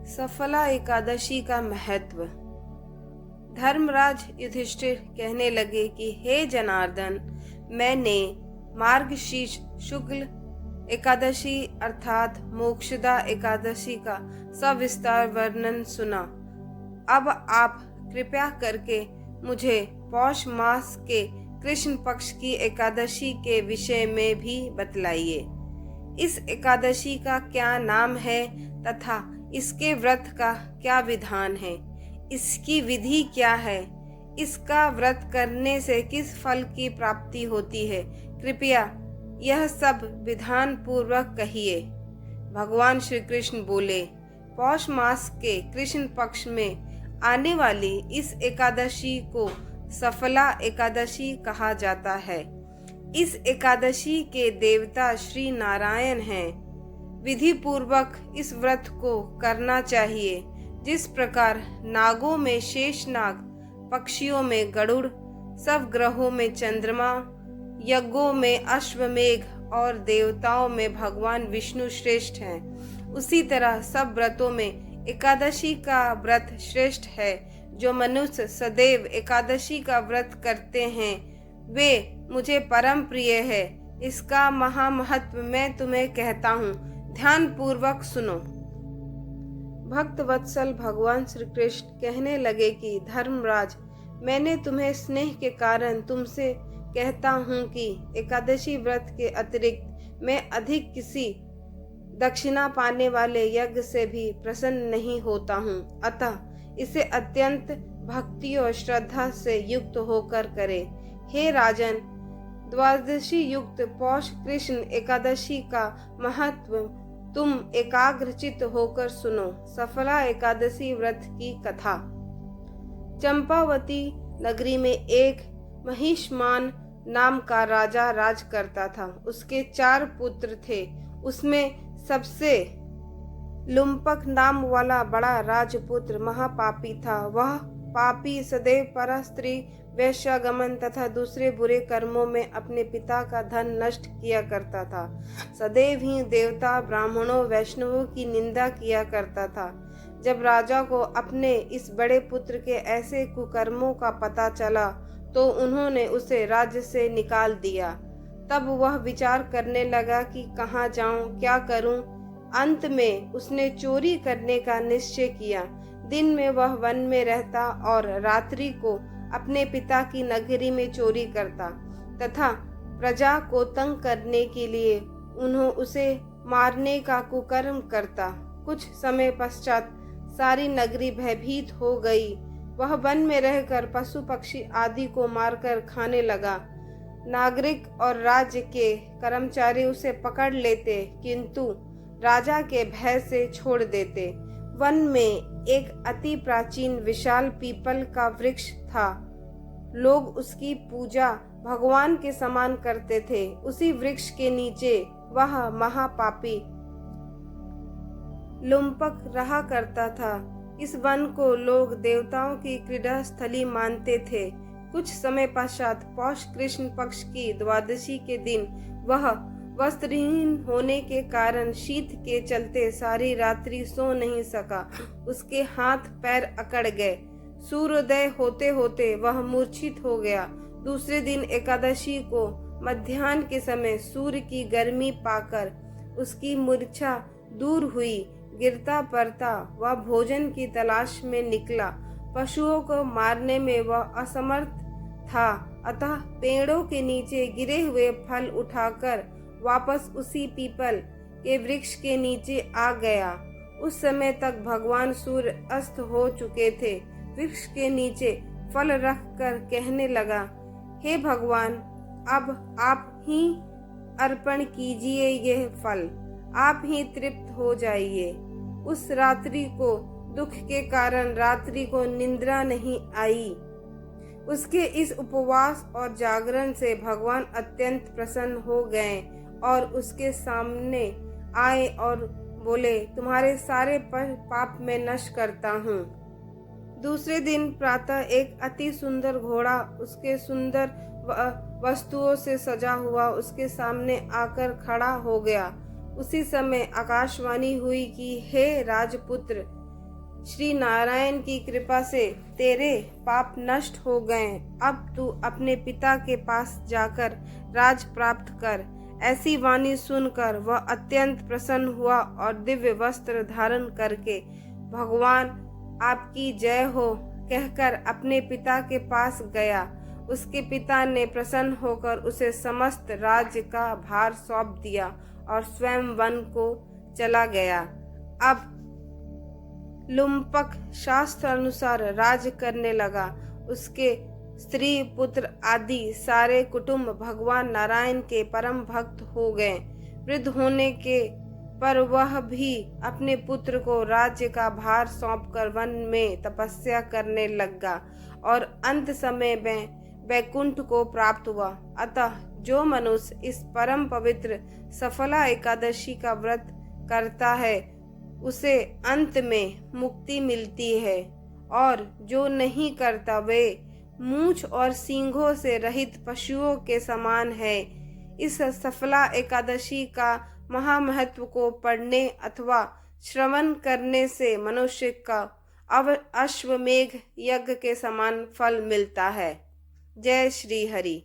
सफला एकादशी का महत्व। धर्मराज युधिष्ठिर कहने लगे कि हे जनार्दन, मैंने मार्गशीर्ष शुक्ल एकादशी अर्थात मोक्षदा एकादशी का सविस्तार वर्णन सुना। अब आप कृपया करके मुझे पौष मास के कृष्ण पक्ष की एकादशी के विषय में भी बतलाइए। इस एकादशी का क्या नाम है तथा इसके व्रत का क्या विधान है, इसकी विधि क्या है, इसका व्रत करने से किस फल की प्राप्ति होती है, कृपया यह सब विधान पूर्वक कहिए। भगवान श्री कृष्ण बोले, पौष मास के कृष्ण पक्ष में आने वाली इस एकादशी को सफला एकादशी कहा जाता है। इस एकादशी के देवता श्री नारायण हैं। विधि पूर्वक इस व्रत को करना चाहिए। जिस प्रकार नागों में शेषनाग, पक्षियों में गरुड़, सब ग्रहों में चंद्रमा, यज्ञों में अश्वमेघ और देवताओं में भगवान विष्णु श्रेष्ठ हैं, उसी तरह सब व्रतों में एकादशी का व्रत श्रेष्ठ है। जो मनुष्य सदैव एकादशी का व्रत करते हैं वे मुझे परम प्रिय है। इसका महामहत्व मैं तुम्हें कहता हूँ, ध्यान पूर्वक सुनो। भक्त वत्सल भगवान श्री कृष्ण कहने लगे कि धर्मराज, मैंने तुम्हें स्नेह के कारण तुमसे कहता हूँ कि एकादशी व्रत के अतिरिक्त मैं अधिक किसी दक्षिणा पाने वाले यज्ञ से भी प्रसन्न नहीं होता हूँ। अतः इसे अत्यंत भक्ति और श्रद्धा से युक्त होकर करे। हे राजन, द्वादशी युक्त पौष कृष्ण एकादशी का महत्व तुम एकाग्रचित होकर सुनो। सफला एकादशी व्रत की कथा। चंपावती नगरी में एक महिष्मान नाम का राजा राज करता था। उसके 4 पुत्र थे। उसमें सबसे लुम्पक नाम वाला बड़ा राजपुत्र महापापी था। वह पापी सदैव परस्त्री, वैश्यागमन तथा दूसरे बुरे कर्मों में अपने पिता का धन नष्ट किया करता था। सदैव ही देवता, ब्राह्मणों, वैष्णवों की निंदा किया करता था। जब राजा को अपने इस बड़े पुत्र के ऐसे कुकर्मों का पता चला तो उन्होंने उसे राज्य से निकाल दिया। तब वह विचार करने लगा कि कहाँ जाऊं, क्या करूं। अंत में उसने चोरी करने का निश्चय किया। दिन में वह वन में रहता और रात्रि को अपने पिता की नगरी में चोरी करता तथा प्रजा को तंग करने के लिए उसे मारने का कुकर्म करता। कुछ समय पश्चात सारी नगरी भयभीत हो गई। वह वन में रहकर पशु पक्षी आदि को मारकर खाने लगा। नागरिक और राज्य के कर्मचारी उसे पकड़ लेते किंतु राजा के भय से छोड़ देते। वन में एक अति प्राचीन विशाल पीपल का वृक्ष था। लोग उसकी पूजा भगवान के समान करते थे। उसी वृक्ष के नीचे वह महापापी लुम्पक रहा करता था। इस वन को लोग देवताओं की क्रीड़ा स्थली मानते थे। कुछ समय पश्चात पौष कृष्ण पक्ष की द्वादशी के दिन वह वस्त्रहीन होने के कारण शीत के चलते सारी रात्रि सो नहीं सका। उसके हाथ पैर अकड़ गए। सूर्योदय होते होते वह मूर्छित हो गया। दूसरे दिन एकादशी को मध्याह्न के समय सूर्य की गर्मी पाकर उसकी मूर्छा दूर हुई। गिरता पड़ता वह भोजन की तलाश में निकला। पशुओं को मारने में वह असमर्थ था, अतः पेड़ों के नीचे गिरे हुए फल उठाकर वापस उसी पीपल के वृक्ष के नीचे आ गया। उस समय तक भगवान सूर्य अस्त हो चुके थे। वृक्ष के नीचे फल रखकर कहने लगा, हे भगवान, अब आप ही अर्पण कीजिए यह फल, आप ही तृप्त हो जाइए। उस रात्रि को दुख के कारण रात्रि को निद्रा नहीं आई। उसके इस उपवास और जागरण से भगवान अत्यंत प्रसन्न हो गए और उसके सामने आए और बोले, तुम्हारे सारे पाप मैं नष्ट करता हूँ। दूसरे दिन प्रातः एक अति सुंदर घोड़ा उसके सुंदर वस्तुओं से सजा हुआ उसके सामने आकर खड़ा हो गया। उसी समय आकाशवाणी हुई कि हे राजपुत्र, श्री नारायण की कृपा से तेरे पाप नष्ट हो गए। अब तू अपने पिता के पास जाकर राज प्राप्त कर। ऐसी वाणी सुनकर वह अत्यंत प्रसन्न हुआ और दिव्य वस्त्र धारण करके भगवान आपकी जय हो कहकर अपने पिता के पास गया। उसके पिता ने प्रसन्न होकर उसे समस्त राज्य का भार सौंप दिया और स्वयं वन को चला गया। अब लुम्पक शास्त्र अनुसार राज्य करने लगा। उसके स्त्री पुत्र आदि सारे कुटुंब भगवान नारायण के परम भक्त हो गए। वृद्ध होने के पर वह भी अपने पुत्र को राज्य का भार सौंपकर वन में तपस्या करने लगा और अंत समय में वैकुंठ को प्राप्त हुआ। अतः जो मनुष्य इस परम पवित्र सफला एकादशी का व्रत करता है उसे अंत में मुक्ति मिलती है, और जो नहीं करता वे मूंछ और सींगों से रहित पशुओं के समान है। इस सफला एकादशी का महामहत्व को पढ़ने अथवा श्रवण करने से मनुष्य का अश्वमेघ यज्ञ के समान फल मिलता है। जय श्री हरि।